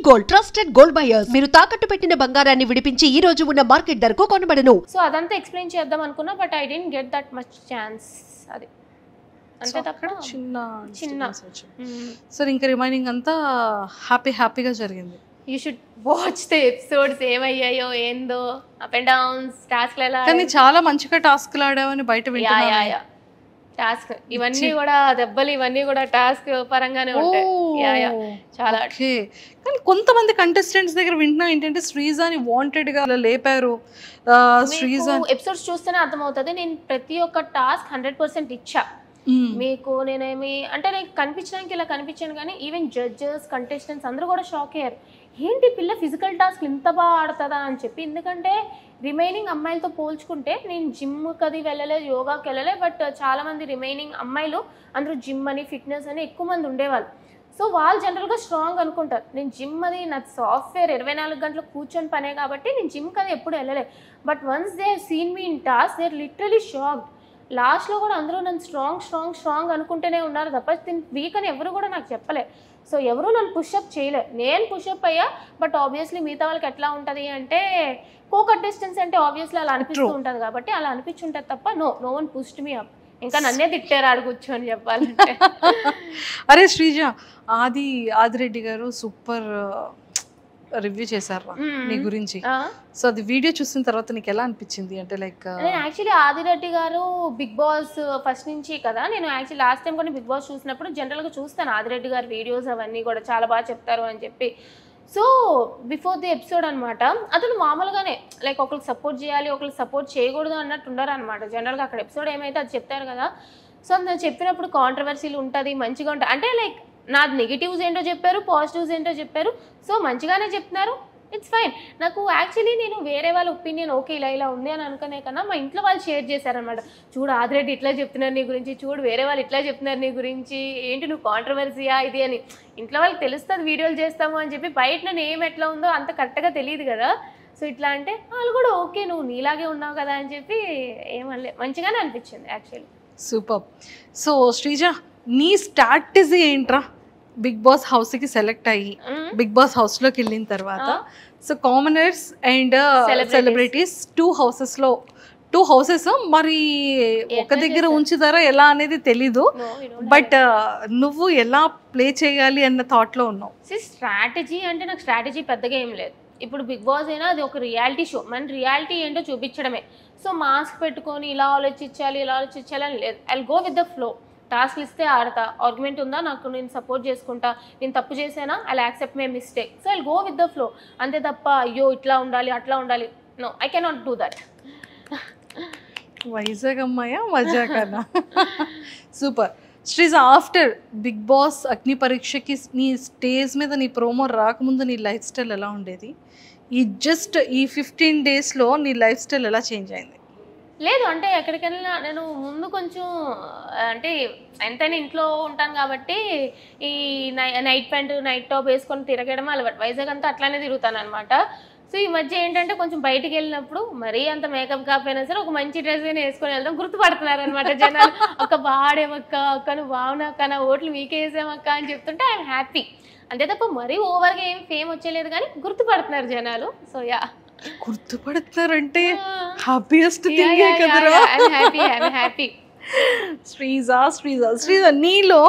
Gold trusted gold buyers మీరు తాకట్టు పెట్టిన బంగారాన్ని విడిపించి ఈ రోజు ఉన్న మార్కెట్ ధరకు కొనబడను. సో అదంతా ఎక్స్ప్లెయిన్ చేద్దాం అనుకున్నా, but I didn't get that much chance. అది అంతే తప్ప చిన్న సో ఇంకా రిమైనింగ్ అంతా హ్యాపీగా జరిగింది. You should watch the episodes, ఏమయ్యాయో ఏందో, అప్ అండ్ డౌన్స్, టాస్క్ ఎలా. కానీ చాలా మంచిగా టాస్క్లు ఆడావని బయట వింటున్నాను. టాస్క్ ఇవన్నీ కూడా దెబ్బలు, ఇవన్నీ కూడా టాస్క్ పరంగానే ఉంటాయి. చాలా. కానీ కొంతమంది కంటెస్టెంట్స్ దగ్గర వింటున్నా ఏంటంటే శ్రీజాని వాంటెడ్ గా లేపారు. శ్రీజా ఎపిసోడ్స్ చూస్తేనే అర్థమవుతుంది. నేను ప్రతి ఒక్క టాస్క్ 100% ఇచ్చా మీకు. నేనేమి అంటే నాకు కనిపించడానికి ఇలా కనిపించాను, కానీ ఈవెన్ జడ్జెస్, కంటెస్టెంట్స్ అందరూ కూడా షాక్ అయ్యారు. ఏంటి పిల్ల ఫిజికల్ టాస్క్ ఇంత బాగా ఆడుతుందా అని చెప్పి. ఎందుకంటే రిమైనింగ్ అమ్మాయిలతో పోల్చుకుంటే నేను జిమ్కి అది వెళ్ళలేదు, యోగాకి వెళ్ళలేదు, బట్ చాలామంది రిమైనింగ్ అమ్మాయిలు అందరూ జిమ్ అని, ఫిట్నెస్ అని ఎక్కువ మంది ఉండేవాళ్ళు. సో వాళ్ళు జనరల్గా స్ట్రాంగ్ అనుకుంటారు. నేను జిమ్ అది నా సాఫ్ట్వేర్ 24 గంటలు కూర్చొని పనే కాబట్టి నేను జిమ్కి అది ఎప్పుడు వెళ్ళలేదు. But once they seen me in task, they are literally shocked. లాస్ట్లో కూడా అందరూ నన్ను స్ట్రాంగ్ అనుకుంటూనే ఉన్నారు తప్ప వీక్ అని ఎవరు కూడా నాకు చెప్పలే. సో ఎవరు నన్ను పుషప్ చేయలే, నేను పుషప్ అయ్యా. బట్ ఆబ్వియస్లీ మిగతా వాళ్ళకి ఎట్లా ఉంటుంది అంటే, కో కంటెస్టెంట్స్ అంటే ఆబ్వియస్లీ అలా అనిపిస్తూ ఉంటుంది కాబట్టి అలా అనిపించుంటుంది తప్ప no one pushed me up. ఇంకా నన్నే తిట్టారు ఆడు కూర్చొని చెప్పాలంటే. అరే శ్రీజ, ఆదిరెడ్డి గారు సూపర్ రివ్యూ చేశారు నీ గురించి. సో అది వీడియో చూసిన తర్వాత నీకు ఎలా అనిపించింది? అంటే లైక్ నేను యాక్చువల్లీ ఆదిరెడ్డి గారు బిగ్ బాస్ ఫస్ట్ నుంచి కదా, నేను యాక్చువల్లీ లాస్ట్ టైం కూడా బిగ్ బాస్ చూసినప్పుడు జనరల్గా చూస్తాను ఆదిరెడ్డి గారి వీడియోస్, అవన్నీ కూడా చాలా బాగా చెప్తారు అని చెప్పి. సో బిఫోర్ ది ఎపిసోడ్ అనమాట, అతను మామూలుగానే లైక్ ఒకరికి సపోర్ట్ చేయాలి, ఒకరికి సపోర్ట్ చేయకూడదు అన్నట్టు ఉండరు అనమాట. జనరల్గా అక్కడ ఎపిసోడ్ ఏమైతే అది చెప్తారు కదా. సో నేను చెప్పినప్పుడు కాంట్రవర్సీలు ఉంటుంది, మంచిగా ఉంటుంది. అంటే లైక్ నాది నెగిటివ్స్ ఏంటో చెప్పారు, పాజిటివ్స్ ఏంటో చెప్పారు. సో మంచిగానే చెప్తున్నారు, ఇట్స్ ఫైన్. నాకు యాక్చువల్లీ నేను వేరే వాళ్ళ ఒపీనియన్ ఓకే ఇలా ఉంది అని అనుకునే కన్నా మా ఇంట్లో వాళ్ళు షేర్ చేశారనమాట. చూడు ఆదిరెడ్డి ఇట్లా చెప్తున్నారు నీ గురించి, చూడు వేరే వాళ్ళు ఇట్లా చెప్తున్నారు నీ గురించి, ఏంటి నువ్వు కాంట్రవర్సీయా ఇది అని. ఇంట్లో వాళ్ళకి తెలుస్తుంది వీడియోలు చేస్తాము అని చెప్పి, బయట నేను ఏం ఎట్లా ఉందో అంత కరెక్ట్గా తెలియదు కదా. సో ఇట్లా అంటే వాళ్ళు కూడా ఓకే నువ్వు నీలాగే ఉన్నావు కదా అని చెప్పి ఏమనలే, మంచిగానే అనిపించింది యాక్చువల్లీ. సూపర్. సో శ్రీజ, నీ స్ట్రాటజీ ఏంట్రా బిగ్ బాస్ హౌస్కి సెలెక్ట్ అయ్యి బిగ్ బాస్ హౌస్లోకి వెళ్ళిన తర్వాత? So commoners and celebrities two houses మరి ఒక దగ్గర ఉంచుతారా ఎలా అనేది తెలీదు, బట్ నువ్వు ఎలా ప్లే చేయాలి అన్న థాట్లో ఉన్నావు. స్ట్రాటజీ అంటే నాకు స్ట్రాటజీ పెద్దగా ఏం లేదు. ఇప్పుడు బిగ్ బాస్ అయినా అది ఒక రియాలిటీ షో, మన రియాలిటీ ఏంటో చూపించడమే. సో మాస్క్ పెట్టుకొని ఇలా ఆలోచించాలి అని లేదు. I go with the flow. టాస్క్లు ఇస్తే ఆడతా, ఆర్గ్యుమెంట్ ఉందా నాకు నేను సపోర్ట్ చేసుకుంటా, నేను తప్పు చేసేనా I accept my mistake. So I go with the flow, అంతే తప్ప అయ్యో ఇట్లా ఉండాలి అట్లా ఉండాలి, no I cannot do that. Vizag అమ్మాయా మజాకనా? Super. Sreeja, after Bigg Boss అగ్ని పరీక్షకి నీ స్టేజ్ మీద నీ ప్రోమో రాకముందు నీ లైఫ్ స్టైల్ ఎలా ఉండేది? ఈ 15 డేస్లో నీ లైఫ్ స్టైల్ ఎలా చేంజ్ అయింది? లేదు అంటే ఎక్కడికెళ్ళినా నేను ముందు కొంచెం అంటే ఎంతైనా ఇంట్లో ఉంటాను కాబట్టి ఈ నైట్ ప్యాంట్ నైట్ టాప్ వేసుకొని తిరగడం అలవాటు. వైజాగ్ అంతా అట్లానే తిరుగుతాను అనమాట. సో ఈ మధ్య ఏంటంటే కొంచెం బయటికి వెళ్ళినప్పుడు మరీ అంత మేకప్ కాకపోయినా సరే ఒక మంచి డ్రెస్ అయినా వేసుకొని వెళ్దాం, గుర్తుపడుతున్నారు అనమాట జనాలు. అక్క బాడేమక్క, అక్క నువ్వు బాగున్నాక, నా ఓట్లు మీకే వేసామక్క అని చెప్తుంటే ఐఎమ్ హ్యాపీ. అంతే తప్ప మరీ ఓవర్గా ఏం ఫేమ్ వచ్చేలేదు, కానీ గుర్తుపడుతున్నారు జనాలు. సో యా, గుర్తుపడుతున్నారంటే హ్యాపీయెస్ట్ థింగ్ కదరా. హ్యాపీ. శ్రీజ, నీలో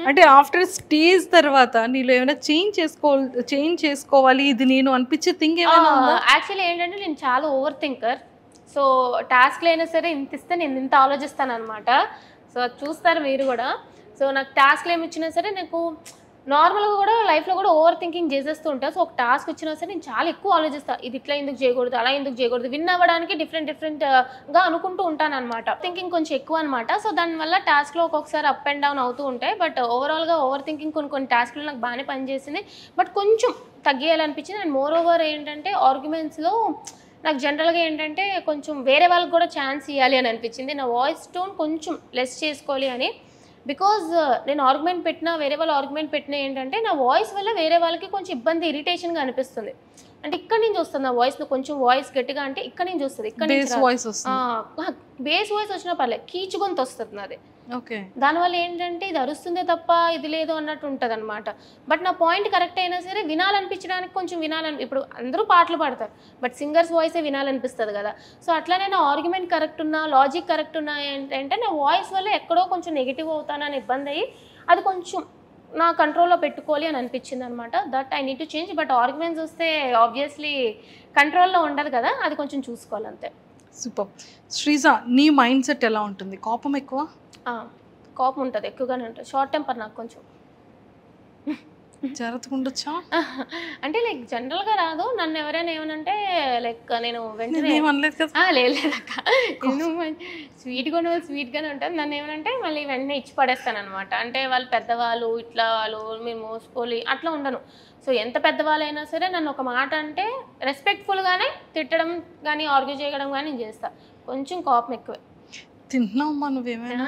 అంటే ఆఫ్టర్ స్టేజ్ తర్వాత నీలో ఏమైనా చేంజ్ చేసుకోవాలి ఇది నేను అనిపించే థింగ్ ఏమైనా? యాక్చువల్లీ ఏంటంటే నేను చాలా ఓవర్ థింకర్. సో టాస్క్లు అయినా సరే ఇంత ఇస్తే నేను ఇంత ఆలోచిస్తాను అనమాట. సో అది చూస్తారు మీరు కూడా. సో నాకు టాస్క్లు ఏమి ఇచ్చినా సరే నాకు నార్మల్గా కూడా లైఫ్లో కూడా ఓవర్ థింకింగ్ చేసేస్తూ ఉంటాను. సో ఒక టాస్క్ వచ్చినా సరే నేను చాలా ఎక్కువ ఆలోచిస్తాను, ఇది ఇట్లా ఎందుకు చేయకూడదు, అలా ఎందుకు చేయకూడదు, విన్ అవ్వడానికి డిఫరెంట్గా అనుకుంటూ ఉంటాను అనమాట. థింకింగ్ కొంచెం ఎక్కువ అనమాట. సో దానివల్ల టాస్క్లో ఒక్కొక్కసారి అప్ అండ్ డౌన్ అవుతూ ఉంటాయి. బట్ ఓవరాల్గా ఓవర్ థింకింగ్ కొన్ని టాస్క్లు నాకు బాగానే పనిచేసింది, బట్ కొంచెం తగ్గియాలనిపించింది. అండ్ మోర్ ఓవర్ ఏంటంటే ఆర్గ్యుమెంట్స్లో నాకు జనరల్గా ఏంటంటే కొంచెం వేరే వాళ్ళకి కూడా ఛాన్స్ ఇవ్వాలి అని అనిపించింది. నా వాయిస్ టోన్ కొంచెం లెస్ చేసుకోవాలి అని. బికాజ్ నేను ఆర్గ్యుమెంట్ పెట్టినా వేరే వాళ్ళు ఆర్గ్యుమెంట్ పెట్టినా ఏంటంటే నా వాయిస్ వల్ల వేరే వాళ్ళకి కొంచెం ఇబ్బంది, ఇరిటేషన్గా అనిపిస్తుంది. అంటే ఇక్కడ నుంచి వస్తుంది నా వాయిస్, కొంచెం వాయిస్ గట్టిగా అంటే ఇక్కడ నుంచి వస్తుంది, ఇక్కడ నుంచి బేస్ వాయిస్ వచ్చినా పర్లేదు, కీచు గొంతు వస్తుంది నాది. ఓకే. దానివల్ల ఏంటంటే ఇది అరుస్తుందే తప్ప ఇది లేదు అన్నట్టు ఉంటుంది అనమాట. బట్ నా పాయింట్ కరెక్ట్ అయినా సరే వినాలనిపించడానికి కొంచెం ఇప్పుడు అందరూ పాటలు పాడతారు, బట్ సింగర్స్ వాయిసే వినాలనిపిస్తుంది కదా. సో అట్లానే నా ఆర్గ్యుమెంట్ కరెక్ట్ ఉన్నా, లాజిక్ కరెక్ట్ ఉన్నా ఏంటంటే నా వాయిస్ వల్ల ఎక్కడో కొంచెం నెగిటివ్ అవుతానని ఇబ్బంది అయ్యి అది కొంచెం నా కంట్రోల్లో పెట్టుకోవాలి అని అనిపించింది అనమాట. That I need to change. But arguments వస్తే ఆబ్వియస్లీ కంట్రోల్లో ఉండదు కదా, అది కొంచెం చూసుకోవాలి అంతే. సూపర్. శ్రీజ, నీ మైండ్ సెట్ ఎలా ఉంటుంది? కోపం ఎక్కువ? కోపం ఉంటుంది, ఎక్కువగానే ఉంటుంది. షార్ట్ టెంపర్ నాకు కొంచెం. జాగ్రత్తగా ఉండొచ్చా? అంటే లైక్ జనరల్గా రాదు. నన్ను ఎవరైనా ఏమనంటే లైక్ నేను వెంటనే లేదక్క, స్వీట్గానే ఉంటుంది. నన్ను ఏమనంటే మళ్ళీ వెంటనే ఇచ్చి పడేస్తాను అనమాట. అంటే వాళ్ళు పెద్దవాళ్ళు, ఇట్లా వాళ్ళు మీరు మోసుకోలి అట్లా ఉండను. సో ఎంత పెద్దవాళ్ళైనా సరే నన్ను ఒక మాట అంటే రెస్పెక్ట్ఫుల్గానే తిట్టడం కానీ ఆర్గ్యూ చేయడం కానీ నేను చేస్తాను. కొంచెం కోపం ఎక్కువే. తింటున్నావమ్మా నువ్వేమైనా?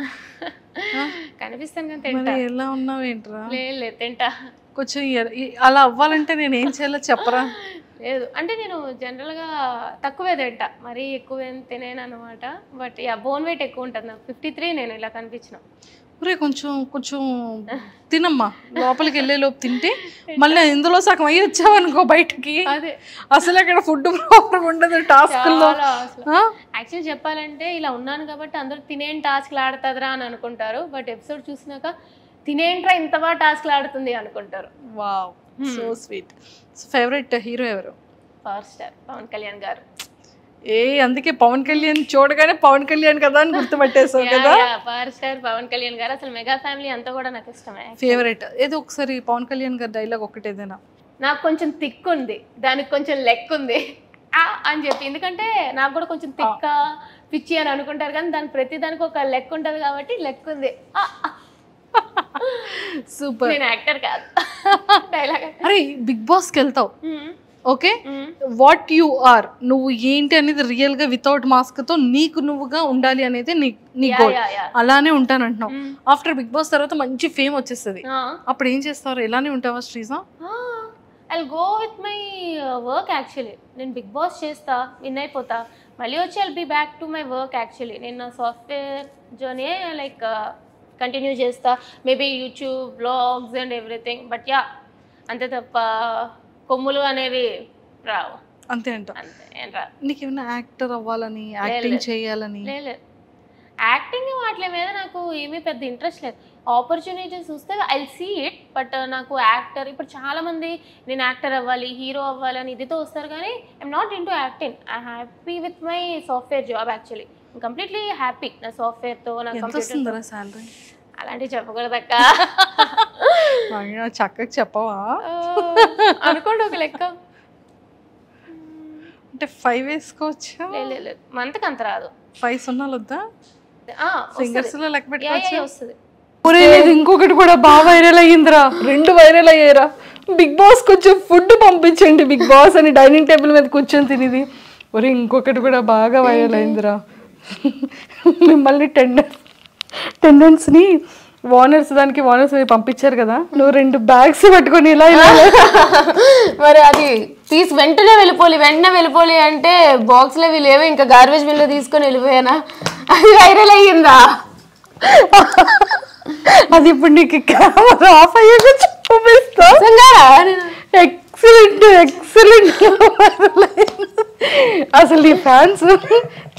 కనిపిస్తాను కానీ తింటా. ఎలా ఉన్నావు ఏంట్రా? లేదు తింటా. కొంచెం అలా అవ్వాలంటే నేను ఏం చేయాలో చెప్పరా? లేదు అంటే నేను జనరల్గా తక్కువే తింటా, మరీ ఎక్కువ తినేను అనమాట. బట్ బోన్ వెయిట్ ఎక్కువ ఉంటుంది నాకు. 53 నేను ఇలా కనిపించిన. ఒరే కొంచెం కొంచెం తినమ్మా, లోపలికి వెళ్ళేలోపు తింటే మళ్ళీ ఇందులో సగం అయ్యి వచ్చావనుకో బయటకి, అదే అసలు అక్కడ ఫుడ్ ప్రాబ్లం ఉండదు టాస్క్లో. యాక్చువల్లీ చెప్పాలంటే ఇలా ఉన్నాను కాబట్టి అందరూ తినేం టాస్క్లు ఆడుతుందిరా అని అనుకుంటారు. బట్ ఎపిసోడ్ చూసినాక తినేంట్రా ఇంత బాగా టాస్క్లు ఆడుతుంది అనుకుంటారు. Wow, so sweet. Favourite hero ఎవరు? పవర్ స్టార్ పవన్ కళ్యాణ్ గారు. అందుకే పవన్ కళ్యాణ్ చూడగానే పవన్ కళ్యాణ్ కదా అని గుర్తుపట్టేసావు కదా? పవర్ స్టార్ పవన్ కళ్యాణ్ గారు. అసలు మెగా ఫ్యామిలీ అంతా కూడా నాకు ఇష్టమే. ఫేవరెట్ ఏదో ఒకసారి పవన్ కళ్యాణ్ గారి డైలాగ్ ఒకటి ఏదైనా. నాకు కొంచెం థిక్ ఉంది, దానికి కొంచెం లెక్ ఉంది అని చెప్పి. ఎందుకంటే నాకు కూడా కొంచెం థిక్క పిచ్చి అని అనుకుంటారు, కానీ దాని ప్రతి దానికి ఒక లెక్ ఉంటుంది కాబట్టి లెక్ ఉంది. సూపర్. నేను యాక్టర్ కాదు, డైలాగ్. అరే బిగ్ బాస్కి వెళ్తావు, ఓకే, వాట్ యు ఆర్, నువ్వు ఏంటి అనేది రియల్ గా వితౌట్ మాస్క్ తో నీకు నువ్వుగా ఉండాలి అనేది నీ గోల్. అలానే ఉంటానంటున్నావు. ఆఫ్టర్ బిగ్ బాస్ తర్వాత మంచి ఫేమ్ వచ్చేస్తుంది, అప్పుడు ఏం చేస్తారు? ఎలానే ఉంటావా Sreeja? I go with my work. Actually నేను బిగ్ బాస్ చేస్తా, విన్ అయిపోతా, మళ్ళీ వచ్చి I'll be back to my work. Actually నేను నా సాఫ్ట్వేర్ జర్నీ లైక్ కంటిన్యూ చేస్తా, maybe YouTube blogs and everything. But yeah, అంతే తప్ప కొమ్ములు అనేవి రావు. అంతే అంట. అంతే ఏం రా. నీకేమైనా యాక్టర్ అవ్వాలని, యాక్టింగ్ చేయాలని? లేదు, యాక్టింగ్ వాటి మీద నాకు ఏమీ పెద్ద ఇంట్రెస్ట్ లేదు. ఆపర్చునిటీస్ చూస్తే ఐ సీ ఇట్. బట్ నాకు యాక్టర్, ఇప్పుడు చాలా మంది నేను యాక్టర్ అవ్వాలి, హీరో అవ్వాలి అని ఇదితో వస్తారు, కానీ I'm not in to acting. I happy with my software job. Actually completely happy నా సాఫ్ట్వేర్తో. నా కంప్యూటర్ సాలరీ అలాంటివి చెప్పకూడదక్క. చక్కగా చెప్పవా? అనుకోండి ఒక లెక్క. అంటే 5 వేసుకోవచ్చా? లేదు, మంత్కి అంత రాదు. 5 సున్నాలు వద్దా? సింగర్స్ లో లెక్క వస్తుంది. ఇంకొకటి కూడా బాగా వైరల్ అయ్యిందిరా, 2 వైరల్ అయ్యారా. బిగ్ బాస్ కొంచెం ఫుడ్ పంపించండి బిగ్ బాస్ అని డైనింగ్ టేబుల్ మీద కూర్చొని తినేది. ఒరే ఇంకొకటి కూడా బాగా వైరల్ అయిందిరా, మిమ్మల్ని టెండెన్స్ని ఓనర్స్ పంపించారు కదా, నువ్వు 2 బ్యాగ్స్ పట్టుకొని ఇలా మరి అది తీసి వెంటనే వెళ్ళిపోలి అంటే బాక్స్లో వీళ్ళేవో ఇంకా గార్బేజ్ బిన్లో తీసుకొని వెళ్ళిపోయానా, అది వైరల్ అయ్యిందా? అది ఇప్పుడు నీకు కెమెరా ఆఫ్ అయ్యాక చూపిస్తా. ఎక్సలెంట్. అసలు ఈ ఫ్యాన్స్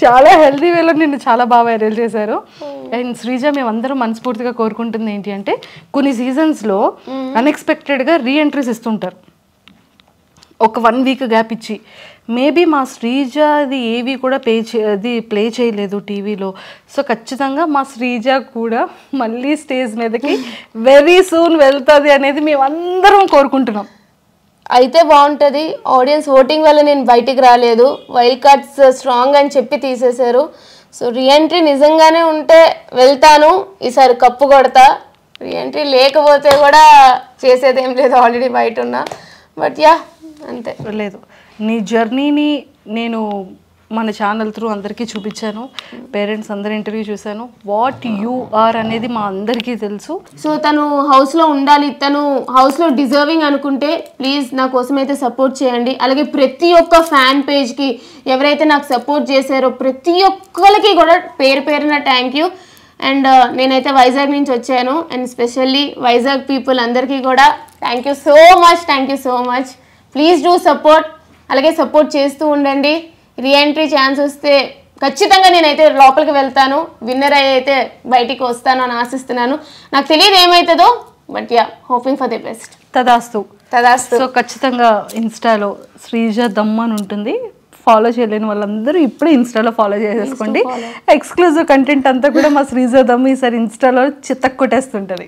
చాలా హెల్దీ వేలో నిన్ను చాలా బాగా వైరల్ చేశారు. అండ్ శ్రీజ, మేమందరం మనస్ఫూర్తిగా కోరుకుంటుంది ఏంటి అంటే, కొన్ని సీజన్స్లో అన్ఎక్స్పెక్టెడ్గా రీఎంట్రీస్ ఇస్తుంటారు, ఒక 1 వీక్ గ్యాప్ ఇచ్చి. మేబీ మా శ్రీజ అది ఏవి కూడా ప్లే చేయలేదు టీవీలో. సో ఖచ్చితంగా మా శ్రీజ కూడా మళ్ళీ స్టేజ్ మీదకి వెరీ సూన్ వెళ్తుంది అనేది మేమందరం కోరుకుంటున్నాం. అయితే బాగుంటుంది. ఆడియన్స్ ఓటింగ్ వల్ల నేను బయటికి రాలేదు, వైల్డ్ కార్డ్స్ స్ట్రాంగ్ అని చెప్పి తీసేశారు. సో రీఎంట్రీ నిజంగానే ఉంటే వెళ్తాను, ఈసారి కప్పు కొడతా. రీఎంట్రీ లేకపోతే కూడా చేసేదేం లేదు, ఆల్రెడీ బయట ఉన్నా. బట్ యా అంతే. లేదు, నీ జర్నీని నేను మన ఛానల్ త్రూ అందరికీ చూపించాను, పేరెంట్స్ అందరి ఇంటర్వ్యూ చూశాను. వాట్ యు ఆర్ అనేది మా అందరికీ తెలుసు. సో తను హౌస్లో ఉండాలి, తను హౌస్లో డిజర్వింగ్ అనుకుంటే ప్లీజ్ నా కోసం అయితే సపోర్ట్ చేయండి. అలాగే ప్రతి ఒక్క ఫ్యాన్ పేజ్కి ఎవరైతే నాకు సపోర్ట్ చేశారో ప్రతి ఒక్కరికి కూడా పేరున థ్యాంక్ యూ. అండ్ నేనైతే వైజాగ్ నుంచి వచ్చాను అండ్ స్పెషల్లీ వైజాగ్ పీపుల్ అందరికీ కూడా thank you so much. Please do support, అలాగే సపోర్ట్ చేస్తూ ఉండండి. రీఎంట్రీ ఛాన్స్ వస్తే ఖచ్చితంగా నేనైతే లోపలికి వెళ్తాను, విన్నర్ అయితే బయటికి వస్తాను అని ఆశిస్తున్నాను. నాకు తెలియదు ఏమవుతుందో, but yeah hoping for the best. తదాస్తు. సో ఖచ్చితంగా ఇన్స్టాలో శ్రీజ దమ్ అని ఉంటుంది. ఫాలో చేయలేని వాళ్ళందరూ ఇప్పుడే ఇన్స్టాలో ఫాలో చేసేసుకోండి. ఎక్స్క్లూజివ్ కంటెంట్ అంతా కూడా మా శ్రీజ దమ్ ఈసారి ఇన్స్టాలో చిత్తకు కొట్టేస్తుంటుంది.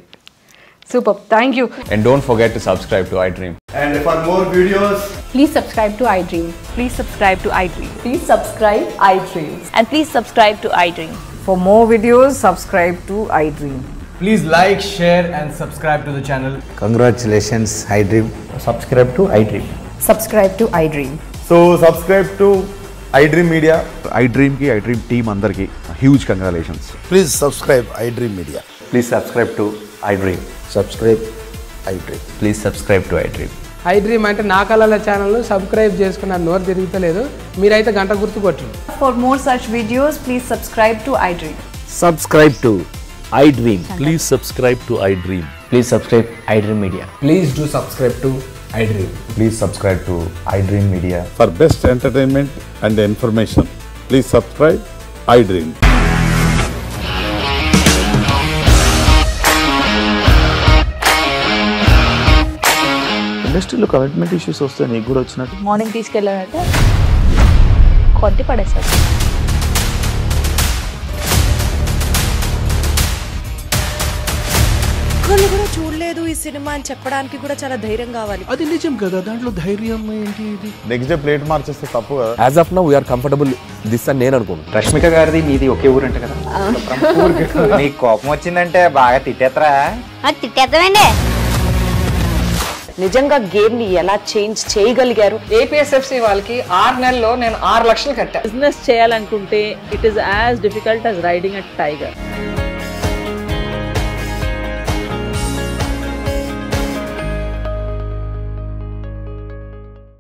Super. Thank you. And don't forget to subscribe to iDream. And for more videos, please subscribe to iDream. Please subscribe to iDream. Please subscribe iDream. And please subscribe to iDream. For more videos, subscribe to iDream. please like, share and subscribe to the channel. Congratulations, iDream. Subscribe to iDream. Subscribe to iDream. So subscribe to iDream Media. iDream ki iDream team andarki huge congratulations. Please subscribe iDream Media. Please subscribe to iDream. Subscribe iDream. Please subscribe to iDream. iDream అంటే నా కళల channel subscribe చేసుకున్న నోరు తిరుగుతలేదు, మీరైతే గంట గుర్తు కొట్టండి. For more such videos, please subscribe to iDream. Subscribe to iDream. Please subscribe to iDream. Please subscribe iDream Media. Please do subscribe to iDream. Please subscribe to iDream Media. For best entertainment and information, please subscribe iDream. ఇండస్ట్రీలో commitment issues వస్తే నీకు కూడా వచ్చినట్టు morning తీసుకెళ్ళారంటే కొద్ది పడేసారు. ఒక్కళ్ళు కూడా చూడలేదు ఈ సినిమా అని చెప్పడానికి కూడా చాలా ధైర్యం కావాలి. అది నిజం కదా, దాంట్లో ధైర్యం ఏంటి? ఇది నెక్స్ట్ డే ప్లేట్ మార్చేస్తే తప్పు కదా. As of now we are comfortable this అని నేను అనుకుంటున్నాను. రష్మిక గారిది మీది ఒకే ఊరు అంట కదా. నీకు కోపం వచ్చిందంటే బాగా తిట్టేత్తరా? తిట్టేద్దామండి. నిజంగా గేమ్ ని ఎలా చేంజ్ చేయగలిగారు? ఏపీఎస్ఎఫ్సి వాళ్ళకి 6 నెలల్లో నేను 6 లక్షలు కట్టా. బిజినెస్ చేయాలనుకుంటే it is as difficult as riding a tiger.